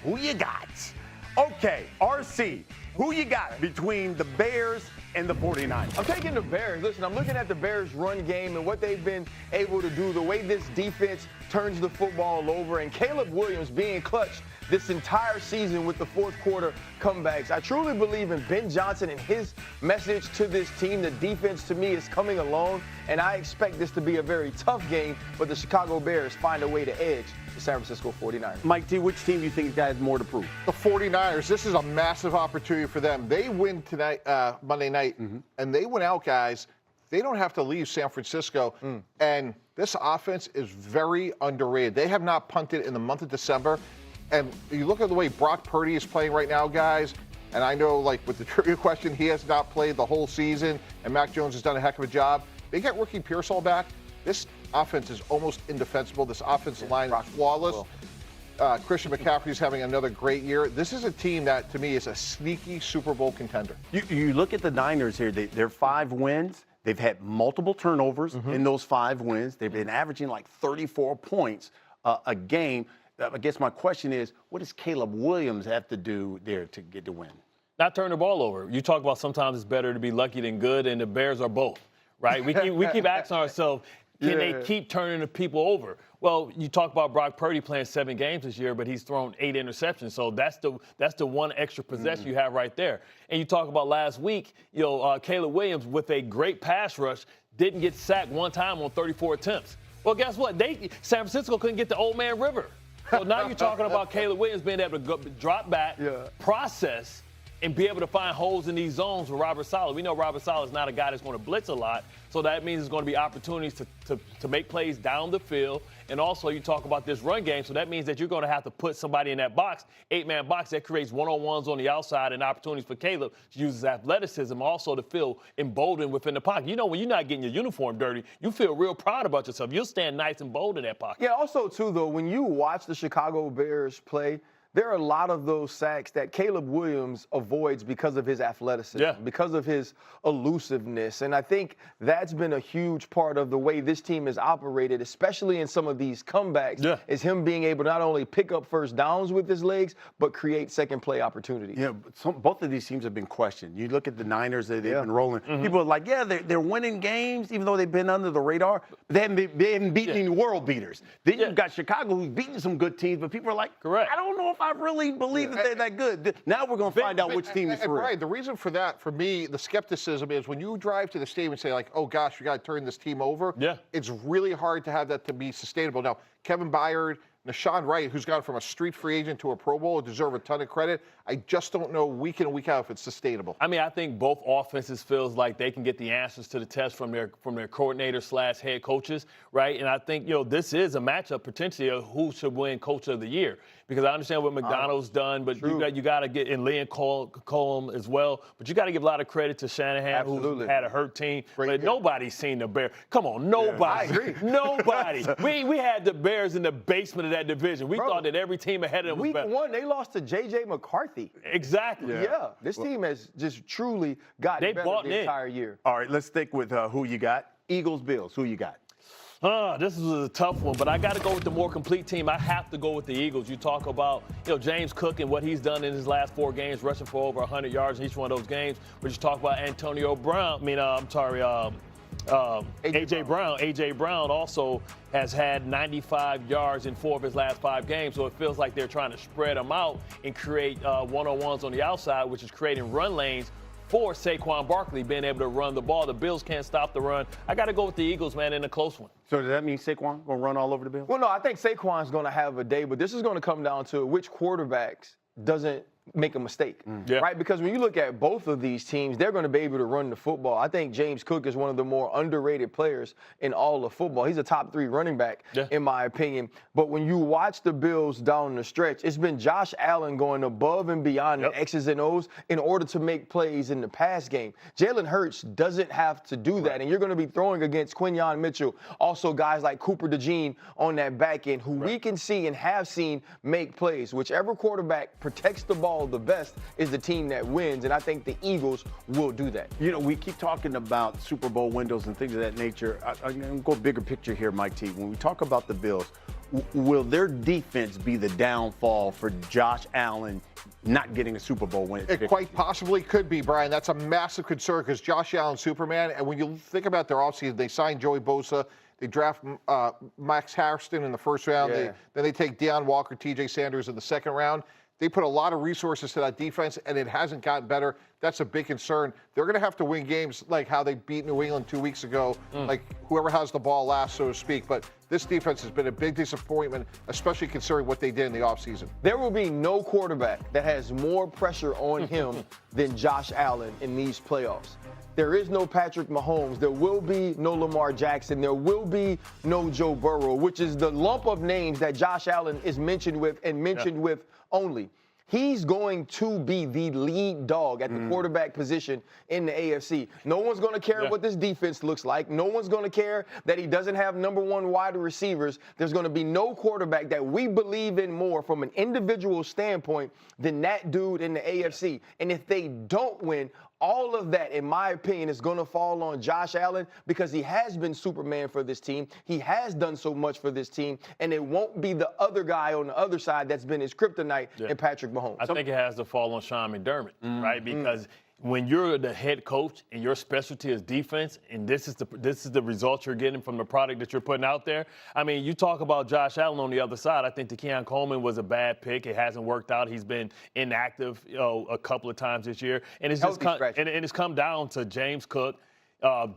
Who you got? Okay, RC, who you got between the Bears and the 49ers? I'm taking the Bears. Listen, I'm looking at the Bears' run game and what they've been able to do, the way this defense turns the football over, and Caleb Williams being clutch this entire season with the fourth quarter comebacks. I truly believe in Ben Johnson and his message to this team. The defense, to me, is coming along, and I expect this to be a very tough game, but the Chicago Bears find a way to edge the San Francisco 49ers. Mike T, which team do you think has more to prove? The 49ers, this is a massive opportunity for them. They win tonight, Monday night, and they win out, guys. They don't have to leave San Francisco, and this offense is very underrated. They have not punted in the month of December, and you look at the way Brock Purdy is playing right now, guys, and I know, like, with the trivia question, he has not played the whole season, and Mac Jones has done a heck of a job. They get Ricky Pearsall back. This offense is almost indefensible. This offensive line is flawless. Christian McCaffrey's having another great year. This is a team that, to me, is a sneaky Super Bowl contender. You look at the Niners here, they're 5 wins. They've had multiple turnovers in those 5 wins. They've been averaging like 34 points a game. I guess my question is, what does Caleb Williams have to do there to get the win? Not turn the ball over. You talk about sometimes it's better to be lucky than good, and the Bears are both, right? We keep asking ourselves, can they keep turning the people over? Well, you talk about Brock Purdy playing 7 games this year, but he's thrown 8 interceptions. So that's the one extra possession you have right there. And you talk about last week, Caleb Williams with a great pass rush didn't get sacked one time on 34 attempts. Well, guess what? San Francisco couldn't get the Old Man River. So now you're talking about Caleb Williams being able to drop back, process, and be able to find holes in these zones with Robert Saleh. We know Robert Saleh is not a guy that's going to blitz a lot, so that means there's going to be opportunities to make plays down the field. And also you talk about this run game, so that means that you're going to have to put somebody in that box, 8-man box, that creates one-on-ones on the outside and opportunities for Caleb to use his athleticism also to feel emboldened within the pocket. You know, when you're not getting your uniform dirty, you feel real proud about yourself. You'll stand nice and bold in that pocket. Yeah, also, too, though, when you watch the Chicago Bears play, there are a lot of those sacks that Caleb Williams avoids because of his athleticism, because of his elusiveness. And I think that's been a huge part of the way this team has operated, especially in some of these comebacks, is him being able to not only pick up first downs with his legs, but create second play opportunities. Yeah, both of these teams have been questioned. You look at the Niners, they've been rolling. People are like, they're winning games, even though they've been under the radar. They haven't beaten any world beaters. Then you've got Chicago, who's beaten some good teams, but people are like, I don't know if I really believe that they're that good. Now we're going to find out which team is for real. Right, the reason for that, for me, the skepticism is when you drive to the stadium and say, like, oh, gosh, we got to turn this team over, it's really hard to have that to be sustainable. Now, Kevin Byard, Nashawn Wright, who's gone from a street free agent to a Pro Bowl, deserve a ton of credit. I just don't know week in and week out if it's sustainable. I mean, I think both offenses feels like they can get the answers to the test from their coordinator / head coaches, right? And I think, this is a matchup potentially of who should win Coach of the Year. Because I understand what McDonald's done, but you got to get in Liam Cohen as well. But you got to give a lot of credit to Shanahan, who had a hurt team. But nobody's seen the Bears. Come on, nobody. I agree. Nobody. we had the Bears in the basement of that division. We thought that every team ahead of them was better. Week 1, they lost to J.J. McCarthy. Exactly. Yeah. This team has just truly gotten better the entire year. All right, let's stick with who you got. Eagles, Bills. Who you got? This was a tough one, but I got to go with the more complete team. I have to go with the Eagles. You talk about, James Cook and what he's done in his last 4 games, rushing for over 100 yards in each one of those games. But you talk about Antonio Brown. A.J. Brown. A.J. Brown also has had 95 yards in 4 of his last 5 games, so it feels like they're trying to spread them out and create one-on-ones on the outside, which is creating run lanes for Saquon Barkley being able to run the ball. The Bills can't stop the run. I got to go with the Eagles, man, in a close one. So does that mean Saquon going to run all over the Bills? Well, no, I think Saquon's going to have a day, but this is going to come down to which quarterbacks doesn't make a mistake, right? Because when you look at both of these teams, they're going to be able to run the football. I think James Cook is one of the more underrated players in all of football. He's a top 3 running back, in my opinion. But when you watch the Bills down the stretch, it's been Josh Allen going above and beyond the X's and O's in order to make plays in the pass game. Jalen Hurts doesn't have to do that, and you're going to be throwing against Quinyon Mitchell, also guys like Cooper DeJean on that back end, who we can see and have seen make plays. Whichever quarterback protects the ball the best is the team that wins, and I think the Eagles will do that. We keep talking about Super Bowl windows and things of that nature. I'm going to go bigger picture here, Mike T. When we talk about the Bills, will their defense be the downfall for Josh Allen not getting a Super Bowl win? It quite possibly could be, Brian. That's a massive concern because Josh Allen's Superman. And when you think about their offseason, they signed Joey Bosa. They draft Max Harrison in the first round. Yeah. Then they take Deion Walker, T.J. Sanders in the second round. They put a lot of resources to that defense, and it hasn't gotten better. That's a big concern. They're going to have to win games like how they beat New England 2 weeks ago, like whoever has the ball last, so to speak. But this defense has been a big disappointment, especially considering what they did in the offseason. There will be no quarterback that has more pressure on him than Josh Allen in these playoffs. There is no Patrick Mahomes. There will be no Lamar Jackson. There will be no Joe Burrow, which is the lump of names that Josh Allen is mentioned with and mentioned with only. He's going to be the lead dog at the quarterback position in the AFC. No one's going to care what this defense looks like. No one's going to care that he doesn't have number one wide receivers. There's going to be no quarterback that we believe in more from an individual standpoint than that dude in the AFC. And if they don't win, all of that, in my opinion, is going to fall on Josh Allen because he has been Superman for this team. He has done so much for this team, and it won't be the other guy on the other side that's been his kryptonite in Patrick Mahomes. I think it has to fall on Sean McDermott, right? Because when you're the head coach and your specialty is defense, and this is the result you're getting from the product that you're putting out there. I mean, you talk about Josh Allen on the other side. I think Keon Coleman was a bad pick. It hasn't worked out. He's been inactive, a couple of times this year, and it's it's come down to James Cook.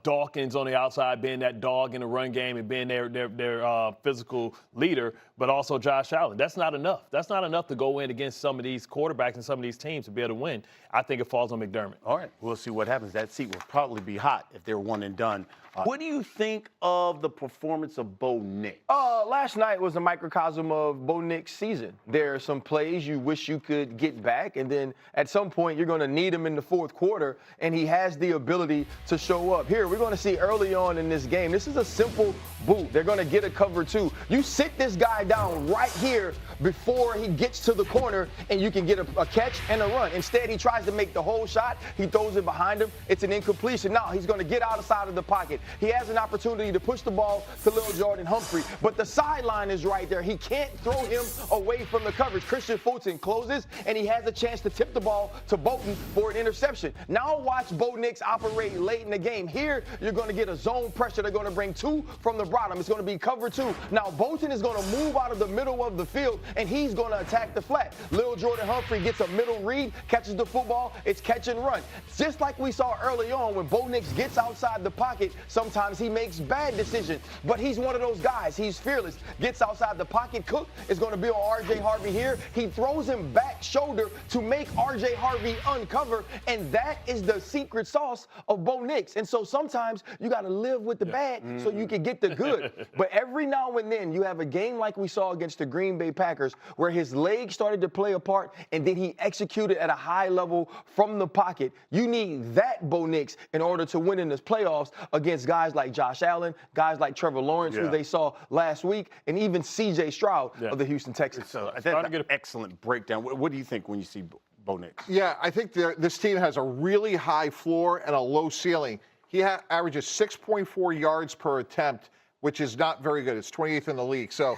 Dawkins on the outside being that dog in the run game and being their physical leader, but also Josh Allen. That's not enough. That's not enough to go in against some of these quarterbacks and some of these teams to be able to win. I think it falls on McDermott. All right, we'll see what happens. That seat will probably be hot if they're one and done. What do you think of the performance of Bo Nix? Last night was a microcosm of Bo Nix' season. There are some plays you wish you could get back, and then at some point you're going to need him in the fourth quarter, and he has the ability to show up. Here, we're going to see early on in this game, this is a simple boot. They're going to get a cover two. You sit this guy down right here before he gets to the corner, and you can get a catch and a run. Instead, he tries to make the whole shot. He throws it behind him. It's an incompletion. Now he's going to get outside of the pocket. He has an opportunity to push the ball to Lil Jordan Humphrey, but the sideline is right there. He can't throw him away from the coverage. Christian Fulton closes, and he has a chance to tip the ball to Bolton for an interception. Now watch Bo Nix operate late in the game. Here, you're going to get a zone pressure. They're going to bring two from the bottom. It's going to be cover two. Now Bolton is going to move out of the middle of the field, and he's going to attack the flat. Lil Jordan Humphrey gets a middle read, catches the football. It's catch and run. Just like we saw early on when Bo Nix gets outside the pocket, sometimes he makes bad decisions, but he's one of those guys. He's fearless, gets outside the pocket. Cook is going to be on R.J. Harvey here. He throws him back shoulder to make R.J. Harvey uncover, and that is the secret sauce of Bo Nix. And so sometimes you got to live with the bad so you can get the good. But every now and then you have a game like we saw against the Green Bay Packers where his legs started to play a part, and then he executed at a high level from the pocket. You need that Bo Nix in order to win in this playoffs against guys like Josh Allen, guys like Trevor Lawrence, who they saw last week, and even C.J. Stroud of the Houston Texans. So that's an excellent breakdown. What do you think when you see Bo Nix? Yeah, I think this team has a really high floor and a low ceiling. He averages 6.4 yards per attempt, which is not very good. It's 28th in the league. So,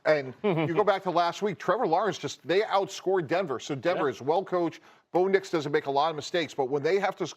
and you go back to last week, Trevor Lawrence they outscored Denver. So Denver is well coached. Bo Nix doesn't make a lot of mistakes, but when they have to